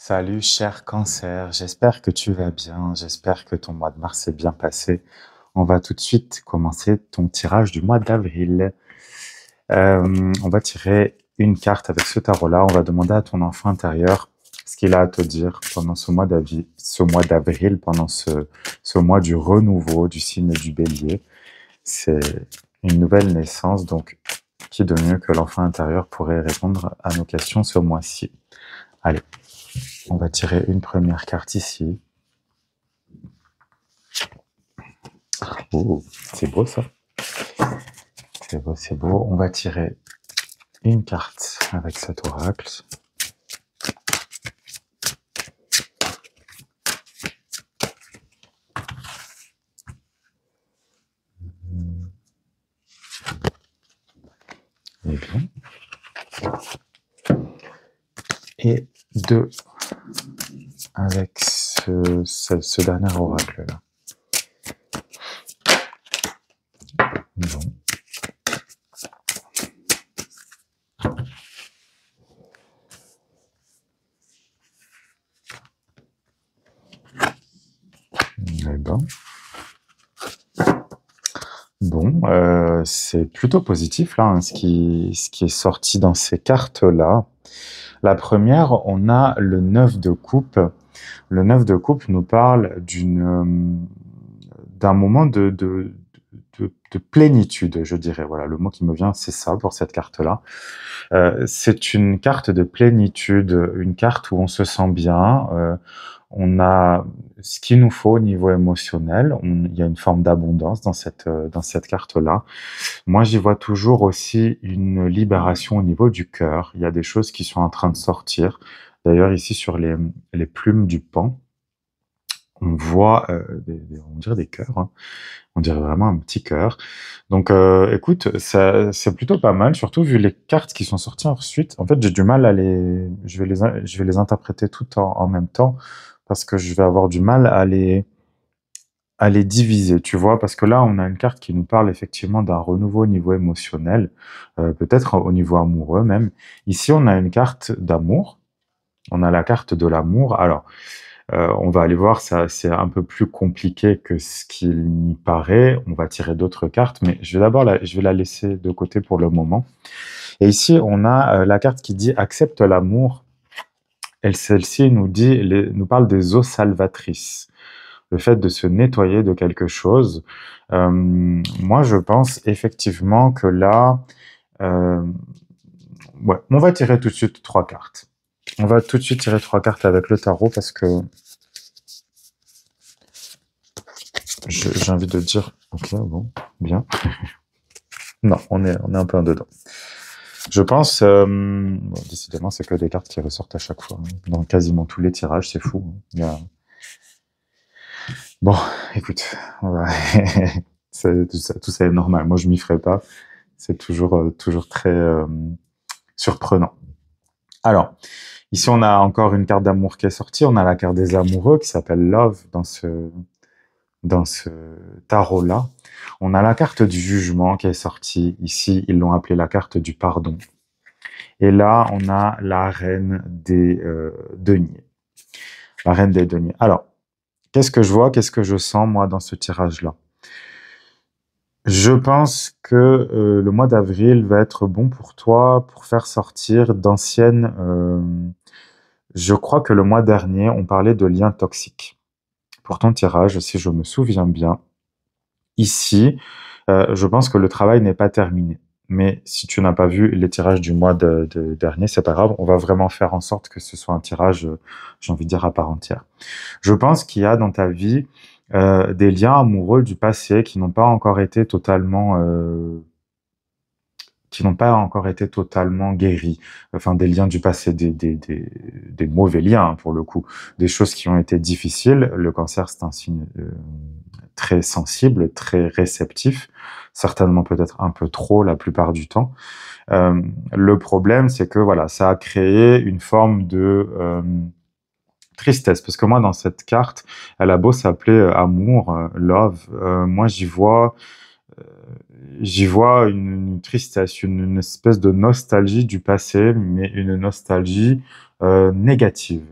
Salut cher cancer, j'espère que tu vas bien, j'espère que ton mois de mars s'est bien passé. On va tout de suite commencer ton tirage du mois d'avril. On va tirer une carte avec ce tarot-là, on va demander à ton enfant intérieur ce qu'il a à te dire pendant ce mois d'avril, pendant ce mois du renouveau du signe du bélier. C'est une nouvelle naissance, donc qui de mieux que l'enfant intérieur pourrait répondre à nos questions ce mois-ci. Allez. On va tirer une première carte ici. Oh, c'est beau ça. C'est beau, c'est beau. On va tirer une carte avec cet oracle. Et bien. Et deux avec ce dernier oracle-là. Bon. Eh ben. Bon, c'est plutôt positif là, hein, ce qui est sorti dans ces cartes-là. La première, on a le 9 de coupe. Le 9 de coupe nous parle d'un moment de plénitude, je dirais. Voilà, le mot qui me vient, c'est ça pour cette carte-là. C'est une carte de plénitude, une carte où on se sent bien, on a ce qu'il nous faut au niveau émotionnel, il y a une forme d'abondance dans cette carte-là. Moi, j'y vois toujours aussi une libération au niveau du cœur. Il y a des choses qui sont en train de sortir. D'ailleurs, ici, sur les plumes du pan, on voit, on dirait des cœurs, hein. On dirait vraiment un petit cœur. Donc, écoute, c'est plutôt pas mal, surtout vu les cartes qui sont sorties ensuite. En fait, j'ai du mal à je vais les interpréter toutes en même temps, parce que je vais avoir du mal à les diviser, tu vois? Parce que là, on a une carte qui nous parle effectivement d'un renouveau au niveau émotionnel, peut-être au niveau amoureux même. Ici, on a une carte d'amour, on a la carte de l'amour. Alors, on va aller voir, ça c'est un peu plus compliqué que ce qu'il n'y paraît. On va tirer d'autres cartes, mais je vais la laisser de côté pour le moment. Et ici, on a la carte qui dit accepte l'amour. Et celle-ci nous parle des eaux salvatrices. Le fait de se nettoyer de quelque chose. Moi, je pense effectivement que là, ouais, on va tirer tout de suite 3 cartes. On va tout de suite tirer 3 cartes avec le tarot parce que j'ai envie de dire, ok, bon, bien. Non, on est un peu en dedans. Je pense, bon, décidément, c'est que des cartes qui ressortent à chaque fois, hein. Dans quasiment tous les tirages, c'est fou, hein. Bon, écoute, tout ça est normal. Moi, je m'y ferai pas. C'est toujours très surprenant. Alors, ici, on a encore une carte d'amour qui est sortie. On a la carte des amoureux qui s'appelle Love dans ce tarot-là. On a la carte du jugement qui est sortie. Ici, ils l'ont appelée la carte du pardon. Et là, on a la reine des deniers. La reine des deniers. Alors, qu'est-ce que je vois, qu'est-ce que je sens, moi, dans ce tirage-là? Je pense que le mois d'avril va être bon pour toi pour faire sortir d'anciennes... je crois que le mois dernier, on parlait de liens toxiques. Pour ton tirage, si je me souviens bien, ici, je pense que le travail n'est pas terminé. Mais si tu n'as pas vu les tirages du mois dernier, c'est pas grave, on va vraiment faire en sorte que ce soit un tirage, j'ai envie de dire, à part entière. Je pense qu'il y a dans ta vie des liens amoureux du passé qui n'ont pas encore été guéris. Enfin, des liens du passé, des mauvais liens, hein, pour le coup. Des choses qui ont été difficiles. Le cancer, c'est un signe très sensible, très réceptif. Certainement peut-être un peu trop la plupart du temps. Le problème, c'est que voilà, ça a créé une forme de tristesse. Parce que moi, dans cette carte, elle a beau s'appeler amour, love, moi j'y vois une tristesse, une espèce de nostalgie du passé, mais une nostalgie négative.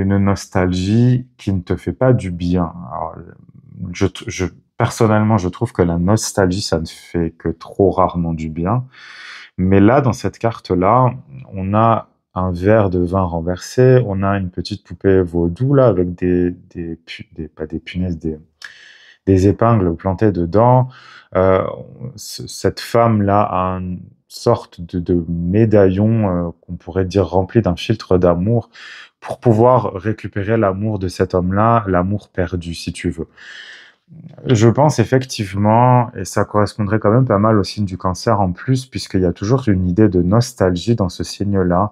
une nostalgie qui ne te fait pas du bien. Alors, personnellement, je trouve que la nostalgie, ça ne fait que trop rarement du bien. Mais là, dans cette carte-là, on a un verre de vin renversé, on a une petite poupée vaudou là avec pas des punaises, des épingles plantées dedans. Euh, Cette femme-là a une sorte de médaillon qu'on pourrait dire rempli d'un filtre d'amour pour pouvoir récupérer l'amour de cet homme-là, l'amour perdu, si tu veux. Je pense effectivement, et ça correspondrait quand même pas mal au signe du cancer en plus, puisqu'il y a toujours une idée de nostalgie dans ce signe-là.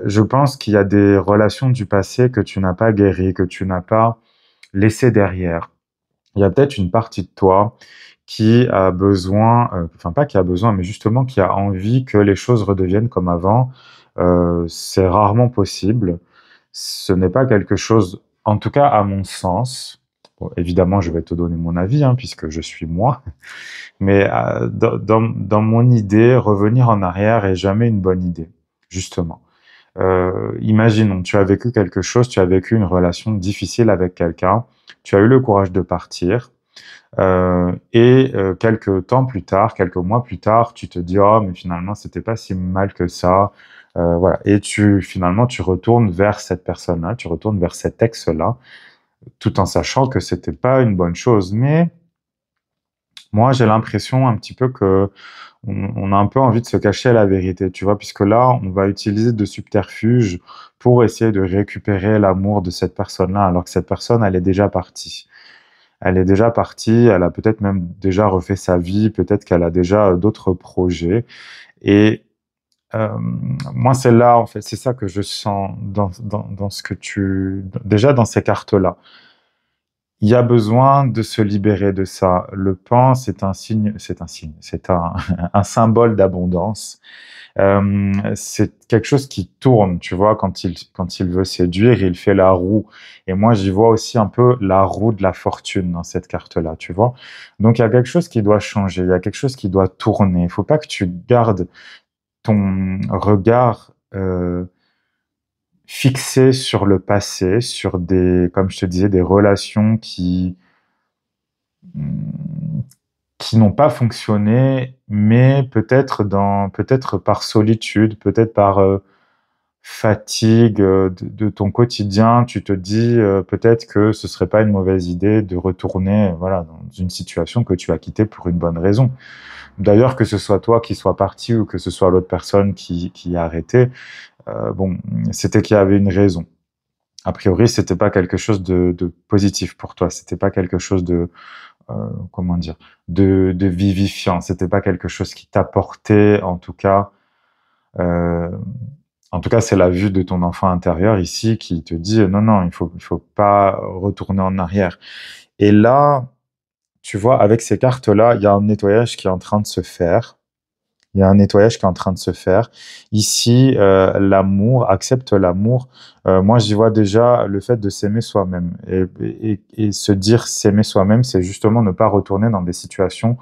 Je pense qu'il y a des relations du passé que tu n'as pas guéries, que tu n'as pas laissées derrière. Il y a peut-être une partie de toi qui a besoin, enfin pas qui a besoin, mais justement qui a envie que les choses redeviennent comme avant. C'est rarement possible. Ce n'est pas quelque chose, en tout cas à mon sens. Bon, évidemment, je vais te donner mon avis, hein, puisque je suis moi. Mais dans mon idée, revenir en arrière est jamais une bonne idée, justement. Imaginons, tu as vécu quelque chose, tu as vécu une relation difficile avec quelqu'un, tu as eu le courage de partir, quelques temps plus tard, quelques mois plus tard, tu te dis oh mais finalement c'était pas si mal que ça, voilà. Et finalement tu retournes vers cette personne-là, tu retournes vers cet ex-là, tout en sachant que c'était pas une bonne chose. Mais moi j'ai l'impression un petit peu que on a un peu envie de se cacher à la vérité, tu vois, puisque là on va utiliser de subterfuges pour essayer de récupérer l'amour de cette personne-là, alors que cette personne elle est déjà partie. Elle est déjà partie, elle a peut-être même déjà refait sa vie, peut-être qu'elle a déjà d'autres projets. Et moi, c'est là, en fait, c'est ça que je sens dans ce que déjà dans ces cartes-là. Il y a besoin de se libérer de ça. Le pan, c'est un symbole d'abondance. C'est quelque chose qui tourne, tu vois, quand il veut séduire, il fait la roue. Et moi, j'y vois aussi un peu la roue de la fortune dans cette carte-là, tu vois. Donc, il y a quelque chose qui doit changer, il y a quelque chose qui doit tourner. Il faut pas que tu gardes ton regard fixé sur le passé, sur comme je te disais, des relations qui n'ont pas fonctionné, mais peut-être par solitude, peut-être par fatigue de ton quotidien, tu te dis peut-être que ce serait pas une mauvaise idée de retourner voilà dans une situation que tu as quittée pour une bonne raison. D'ailleurs, que ce soit toi qui sois parti ou que ce soit l'autre personne qui a arrêté, bon, c'était qu'il y avait une raison. A priori, c'était pas quelque chose de positif pour toi. C'était pas quelque chose comment dire, de vivifiant. C'était pas quelque chose qui t'apportait, euh, en tout cas, c'est la vue de ton enfant intérieur ici qui te dit non, non, il faut pas retourner en arrière. Et là, tu vois, avec ces cartes-là, il y a un nettoyage qui est en train de se faire. Il y a un nettoyage qui est en train de se faire. Ici, l'amour, accepte l'amour. Moi, j'y vois déjà le fait de s'aimer soi-même. Et se dire s'aimer soi-même, c'est justement ne pas retourner dans des situations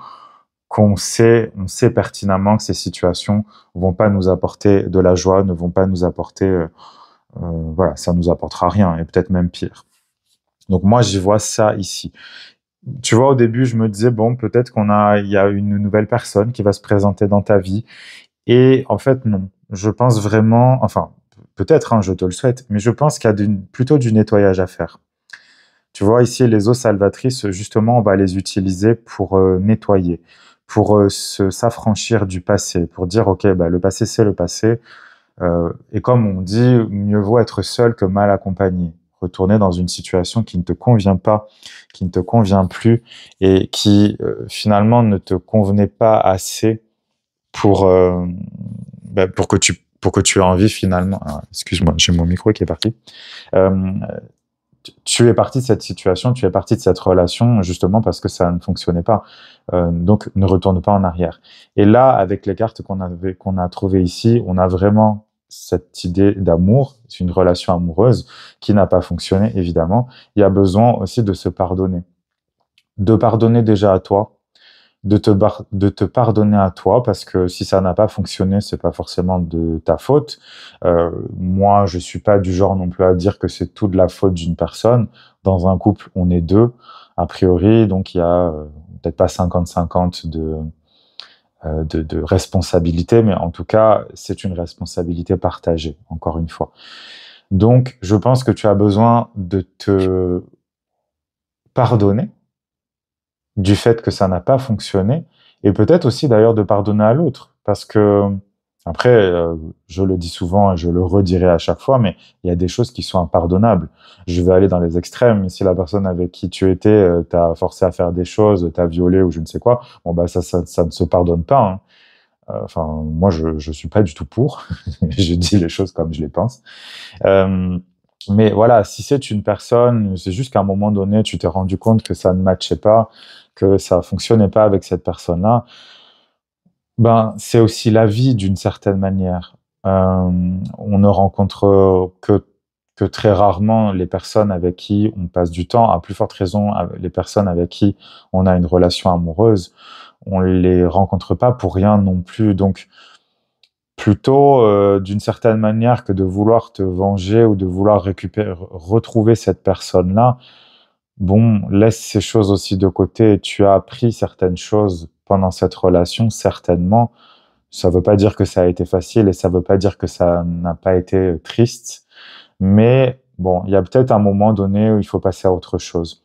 on sait pertinemment que ces situations vont pas nous apporter de la joie, ne vont pas nous apporter, voilà, ça nous apportera rien, et peut-être même pire. Donc moi, j'y vois ça ici. Tu vois, au début, je me disais, bon, peut-être il y a une nouvelle personne qui va se présenter dans ta vie. Et en fait, non. Je pense vraiment, enfin, peut-être, hein, je te le souhaite, mais je pense qu'il y a plutôt du nettoyage à faire. Tu vois, ici, les eaux salvatrices, justement, on va les utiliser pour nettoyer, pour s'affranchir du passé, pour dire, OK, bah, le passé, c'est le passé. Et comme on dit, mieux vaut être seul que mal accompagné. Retourner dans une situation qui ne te convient pas, qui ne te convient plus et qui finalement ne te convenait pas assez pour, pour que tu aies envie finalement. Ah, excuse-moi, j'ai mon micro qui est parti. Euh, Tu es parti de cette situation, tu es parti de cette relation justement parce que ça ne fonctionnait pas. Donc ne retourne pas en arrière. Et là, avec les cartes qu'on a trouvées ici, on a vraiment cette idée d'amour, c'est une relation amoureuse qui n'a pas fonctionné évidemment. Il y a besoin aussi de se pardonner, de pardonner déjà à toi, de te pardonner à toi, parce que si ça n'a pas fonctionné, c'est pas forcément de ta faute. Moi, je suis pas du genre non plus à dire que c'est tout de la faute d'une personne. Dans un couple, on est deux, a priori, donc il y a peut-être pas 50-50 de responsabilité, mais en tout cas, c'est une responsabilité partagée, encore une fois. Donc, je pense que tu as besoin de te pardonner du fait que ça n'a pas fonctionné, et peut-être aussi d'ailleurs de pardonner à l'autre, parce que après, je le dis souvent et je le redirai à chaque fois, mais il y a des choses qui sont impardonnables. Je vais aller dans les extrêmes. Si la personne avec qui tu étais t'a forcé à faire des choses, t'a violé ou je ne sais quoi, bon bah ça ne se pardonne pas, hein. Enfin, moi je suis pas du tout pour. Je dis les choses comme je les pense. Euh, mais voilà, si c'est une personne, c'est juste qu'à un moment donné, tu t'es rendu compte que ça ne matchait pas, que ça fonctionnait pas avec cette personne-là, ben, c'est aussi la vie d'une certaine manière. On ne rencontre que très rarement les personnes avec qui on passe du temps, à plus forte raison les personnes avec qui on a une relation amoureuse. On les rencontre pas pour rien non plus. Donc, plutôt d'une certaine manière que de vouloir te venger ou de vouloir retrouver cette personne-là, bon, laisse ces choses aussi de côté. Tu as appris certaines choses pendant cette relation, certainement. Ça veut pas dire que ça a été facile et ça veut pas dire que ça n'a pas été triste. Mais bon, il y a peut-être un moment donné où il faut passer à autre chose.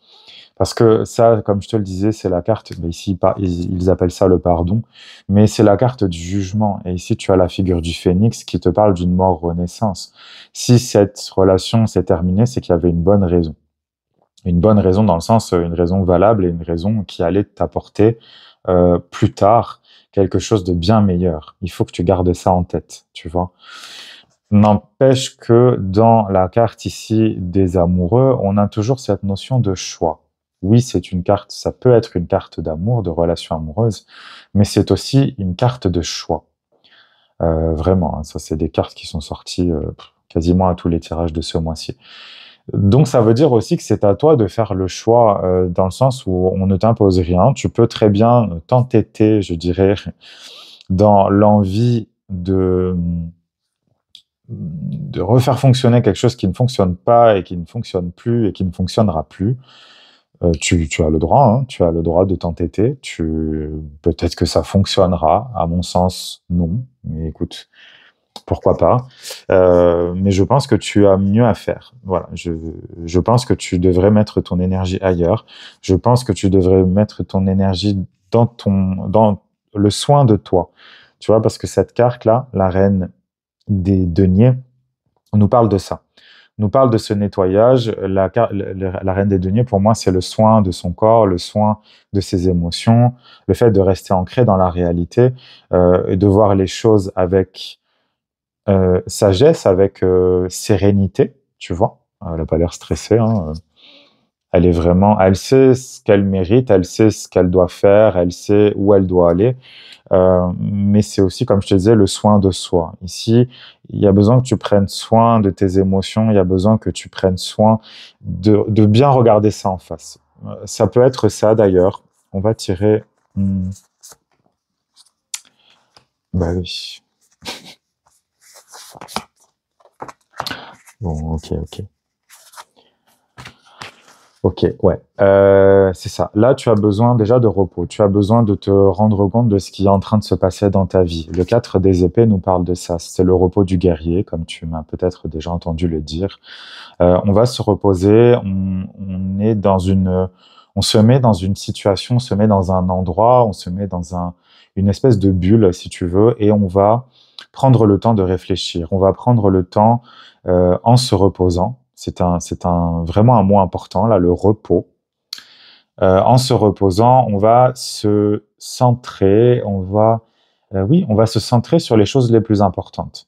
Parce que ça, comme je te le disais, c'est la carte, mais ici, ils appellent ça le pardon, mais c'est la carte du jugement. Et ici, tu as la figure du phénix qui te parle d'une mort-renaissance. Si cette relation s'est terminée, c'est qu'il y avait une bonne raison. Une bonne raison dans le sens, une raison valable et une raison qui allait t'apporter plus tard quelque chose de bien meilleur. Il faut que tu gardes ça en tête, tu vois. N'empêche que dans la carte ici des amoureux, on a toujours cette notion de choix. Oui, c'est une carte, ça peut être une carte d'amour, de relation amoureuse, mais c'est aussi une carte de choix. Vraiment, hein, ça c'est des cartes qui sont sorties quasiment à tous les tirages de ce mois-ci. Donc ça veut dire aussi que c'est à toi de faire le choix dans le sens où on ne t'impose rien. Tu peux très bien t'entêter, je dirais, dans l'envie de refaire fonctionner quelque chose qui ne fonctionne pas et qui ne fonctionne plus et qui ne fonctionnera plus. Tu as le droit, hein, tu as le droit de t'entêter. Peut-être que ça fonctionnera. À mon sens, non. Mais écoute, pourquoi pas. Mais je pense que tu as mieux à faire. Voilà. Je pense que tu devrais mettre ton énergie ailleurs. Je pense que tu devrais mettre ton énergie dans le soin de toi. Tu vois, parce que cette carte-là, la reine des deniers, nous parle de ça. Nous parle de ce nettoyage. La reine des deniers, pour moi, c'est le soin de son corps, le soin de ses émotions, le fait de rester ancré dans la réalité et de voir les choses avec sagesse, avec sérénité, tu vois. Elle n'a pas l'air stressée, hein. Elle est vraiment, elle sait ce qu'elle mérite, elle sait ce qu'elle doit faire, elle sait où elle doit aller. Mais c'est aussi, comme je te disais, le soin de soi. Ici, il y a besoin que tu prennes soin de tes émotions, il y a besoin que tu prennes soin de bien regarder ça en face. Ça peut être ça d'ailleurs. On va tirer... Bah oui. Bon, ok. Ok, ouais. C'est ça. Là, tu as besoin déjà de repos. Tu as besoin de te rendre compte de ce qui est en train de se passer dans ta vie. Le 4 des épées nous parle de ça. C'est le repos du guerrier, comme tu m'as peut-être déjà entendu le dire. On va se reposer. On se met dans une situation, on se met dans un endroit, on se met dans une espèce de bulle, si tu veux, et on va prendre le temps de réfléchir. On va prendre le temps en se reposant. C'est vraiment un mot important, là, le repos. En se reposant, on va se centrer, on va se centrer sur les choses les plus importantes.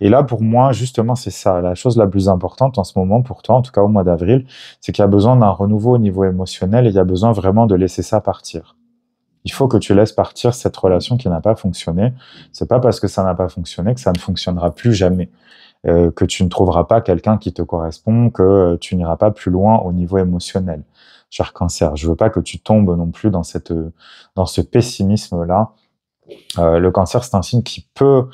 Et là, pour moi, justement, c'est ça. La chose la plus importante en ce moment, pour toi, en tout cas au mois d'avril, c'est qu'il y a besoin d'un renouveau au niveau émotionnel et il y a besoin vraiment de laisser ça partir. Il faut que tu laisses partir cette relation qui n'a pas fonctionné. C'est pas parce que ça n'a pas fonctionné que ça ne fonctionnera plus jamais. Que tu ne trouveras pas quelqu'un qui te correspond, que tu n'iras pas plus loin au niveau émotionnel. cher Cancer. Je veux pas que tu tombes non plus dans dans ce pessimisme-là. Le Cancer, c'est un signe qui peut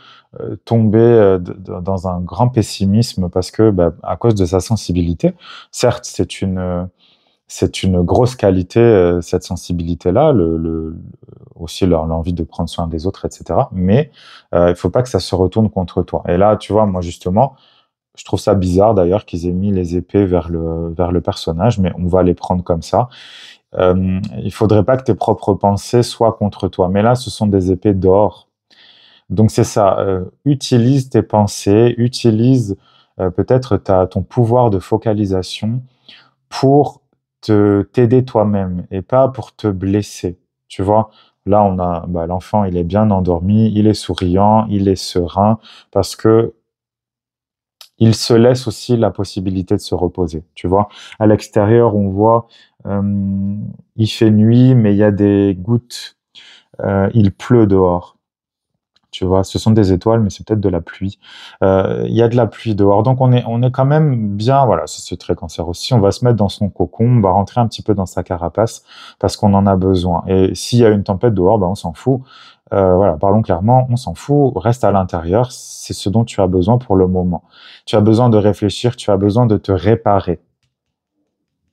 tomber dans un grand pessimisme parce que, bah, à cause de sa sensibilité. Certes, c'est une grosse qualité, cette sensibilité-là, aussi l'envie de prendre soin des autres, etc. Mais il faut pas que ça se retourne contre toi. Et là, tu vois, moi justement, je trouve ça bizarre d'ailleurs qu'ils aient mis les épées vers le personnage, mais on va les prendre comme ça. Il faudrait pas que tes propres pensées soient contre toi. Mais là, ce sont des épées d'or. Donc c'est ça. Utilise tes pensées, utilise peut-être ton pouvoir de focalisation pour t'aider toi-même et pas pour te blesser. Tu vois, là on a l'enfant, il est bien endormi, il est souriant, il est serein parce que il se laisse aussi la possibilité de se reposer. Tu vois, à l'extérieur on voit il fait nuit mais il y a des gouttes, il pleut dehors. Tu vois, ce sont des étoiles, mais c'est peut-être de la pluie. Il y a de la pluie dehors, donc on est quand même bien. Voilà, c'est très Cancer aussi. On va se mettre dans son cocon, on va rentrer un petit peu dans sa carapace parce qu'on en a besoin. Et s'il y a une tempête dehors, ben on s'en fout. Voilà, parlons clairement, on s'en fout. Reste à l'intérieur, c'est ce dont tu as besoin pour le moment. Tu as besoin de réfléchir, tu as besoin de te réparer.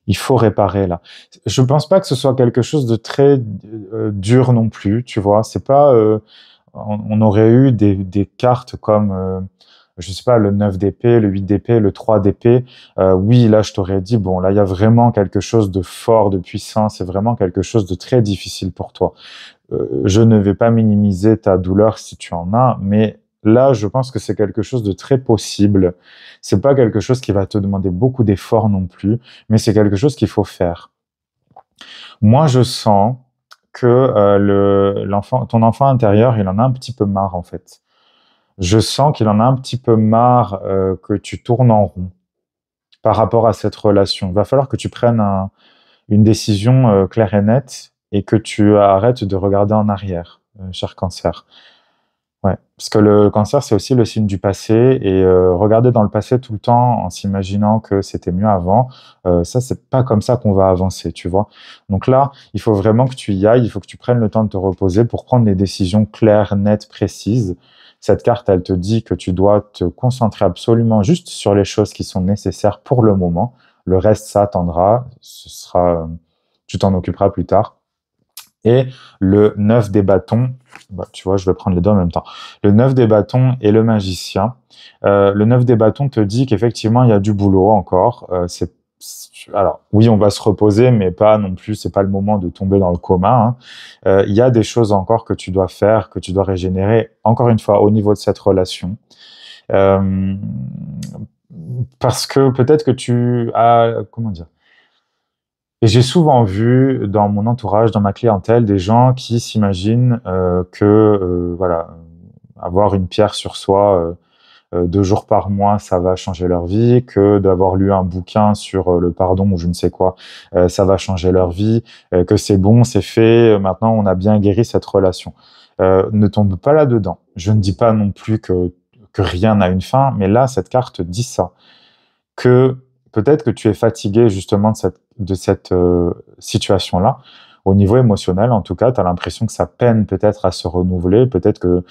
Il faut réparer là. Je pense pas que ce soit quelque chose de très dur non plus. Tu vois, c'est pas on aurait eu des cartes comme, je sais pas, le 9 d'épée, le 8 d'épée, le 3 d'épée. Oui, là, je t'aurais dit, bon, là, il y a vraiment quelque chose de fort, de puissant, c'est vraiment quelque chose de très difficile pour toi. Je ne vais pas minimiser ta douleur si tu en as, mais là, je pense que c'est quelque chose de très possible. C'est pas quelque chose qui va te demander beaucoup d'efforts non plus, mais c'est quelque chose qu'il faut faire. Moi, je sens que ton enfant intérieur, il en a un petit peu marre en fait. Je sens qu'il en a un petit peu marre que tu tournes en rond par rapport à cette relation. Il va falloir que tu prennes une décision claire et nette et que tu arrêtes de regarder en arrière, cher Cancer. Ouais, parce que le Cancer, c'est aussi le signe du passé et regarder dans le passé tout le temps en s'imaginant que c'était mieux avant, ça, c'est pas comme ça qu'on va avancer, tu vois? Donc là, il faut vraiment que tu y ailles, il faut que tu prennes le temps de te reposer pour prendre des décisions claires, nettes, précises. Cette carte, elle te dit que tu dois te concentrer absolument juste sur les choses qui sont nécessaires pour le moment. Le reste, ça attendra, tu t'en occuperas plus tard. Et le 9 des bâtons, bah, tu vois, je vais prendre les deux en même temps. Le 9 des bâtons et le magicien. Le 9 des bâtons te dit qu'effectivement, il y a du boulot encore. Alors, oui, on va se reposer, mais pas non plus, c'est pas le moment de tomber dans le coma, hein. Il y a des choses encore que tu dois faire, que tu dois régénérer, encore une fois, au niveau de cette relation. Euh, Parce que peut-être que tu as, comment dire, et j'ai souvent vu dans mon entourage, dans ma clientèle, des gens qui s'imaginent que voilà, avoir une pierre sur soi 2 jours par mois, ça va changer leur vie, que d'avoir lu un bouquin sur le pardon ou je ne sais quoi, ça va changer leur vie, que c'est bon, c'est fait, maintenant on a bien guéri cette relation. Ne tombe pas là-dedans. Je ne dis pas non plus que rien n'a une fin, mais là, cette carte dit ça, que peut-être que tu es fatigué justement de cette situation-là. Au niveau émotionnel, en tout cas, tu as l'impression que ça peine peut-être à se renouveler, peut-être que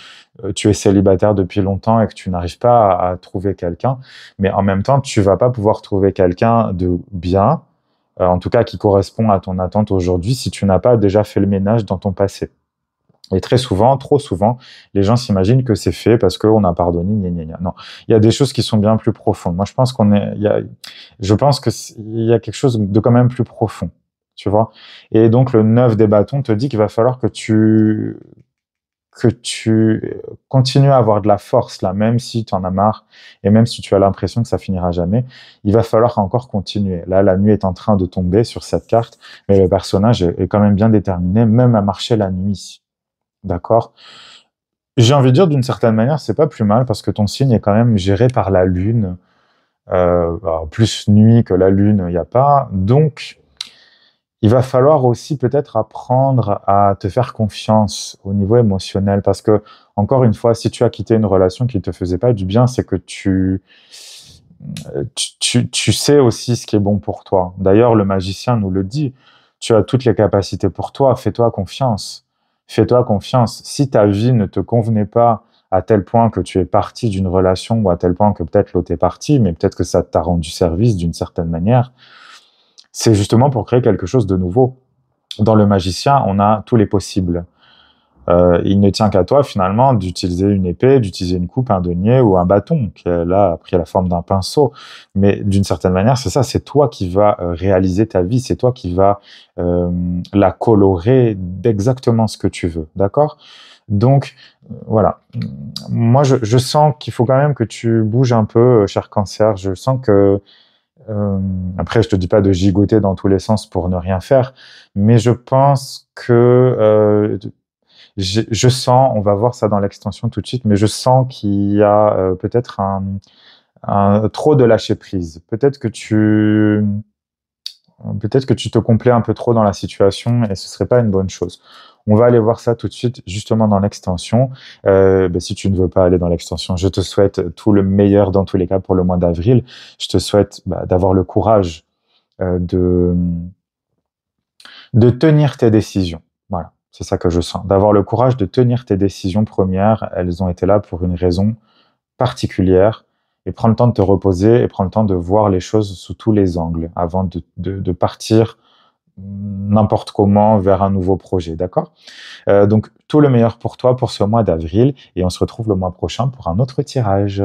tu es célibataire depuis longtemps et que tu n'arrives pas à trouver quelqu'un, mais en même temps, tu vas pas pouvoir trouver quelqu'un de bien, en tout cas qui correspond à ton attente aujourd'hui, si tu n'as pas déjà fait le ménage dans ton passé. Et très souvent, trop souvent, les gens s'imaginent que c'est fait parce qu'on a pardonné, gna gna gna. Non, il y a des choses qui sont bien plus profondes. Moi, je pense je pense il y a quelque chose de quand même plus profond, tu vois. Et donc, le 9 des bâtons te dit qu'il va falloir que tu continues à avoir de la force là, même si tu en as marre et même si tu as l'impression que ça finira jamais, il va falloir encore continuer. Là, la nuit est en train de tomber sur cette carte, mais le personnage est quand même bien déterminé, même à marcher la nuit. D'accord? J'ai envie de dire d'une certaine manière, c'est pas plus mal parce que ton signe est quand même géré par la lune. Alors plus nuit que la lune, il n'y a pas. Donc, il va falloir aussi peut-être apprendre à te faire confiance au niveau émotionnel parce que, encore une fois, si tu as quitté une relation qui te faisait pas du bien, c'est que tu sais aussi ce qui est bon pour toi. D'ailleurs, le magicien nous le dit. Tu as toutes les capacités pour toi. Fais-toi confiance. Fais-toi confiance. Si ta vie ne te convenait pas à tel point que tu es parti d'une relation ou à tel point que peut-être l'autre est parti, mais peut-être que ça t'a rendu service d'une certaine manière, c'est justement pour créer quelque chose de nouveau. Dans le magicien, on a tous les possibles. Il ne tient qu'à toi, finalement, d'utiliser une épée, d'utiliser une coupe, un denier ou un bâton, qui là a pris la forme d'un pinceau. Mais d'une certaine manière, c'est ça, c'est toi qui vas réaliser ta vie, c'est toi qui vas la colorer d'exactement ce que tu veux, d'accord? Donc, voilà. Moi, je sens qu'il faut quand même que tu bouges un peu, cher Cancer. Je sens que après, je te dis pas de gigoter dans tous les sens pour ne rien faire, mais je pense que je sens, on va voir ça dans l'extension tout de suite, mais je sens qu'il y a peut-être trop de lâcher prise. Peut-être que tu te complais un peu trop dans la situation et ce serait pas une bonne chose. On va aller voir ça tout de suite, justement dans l'extension. Si tu ne veux pas aller dans l'extension, je te souhaite tout le meilleur dans tous les cas pour le mois d'avril. Je te souhaite d'avoir le courage de tenir tes décisions. Voilà, c'est ça que je sens. D'avoir le courage de tenir tes décisions premières. Elles ont été là pour une raison particulière. Et prends le temps de te reposer et prends le temps de voir les choses sous tous les angles avant de partir n'importe comment vers un nouveau projet, d'accord? Donc, tout le meilleur pour toi pour ce mois d'avril et on se retrouve le mois prochain pour un autre tirage.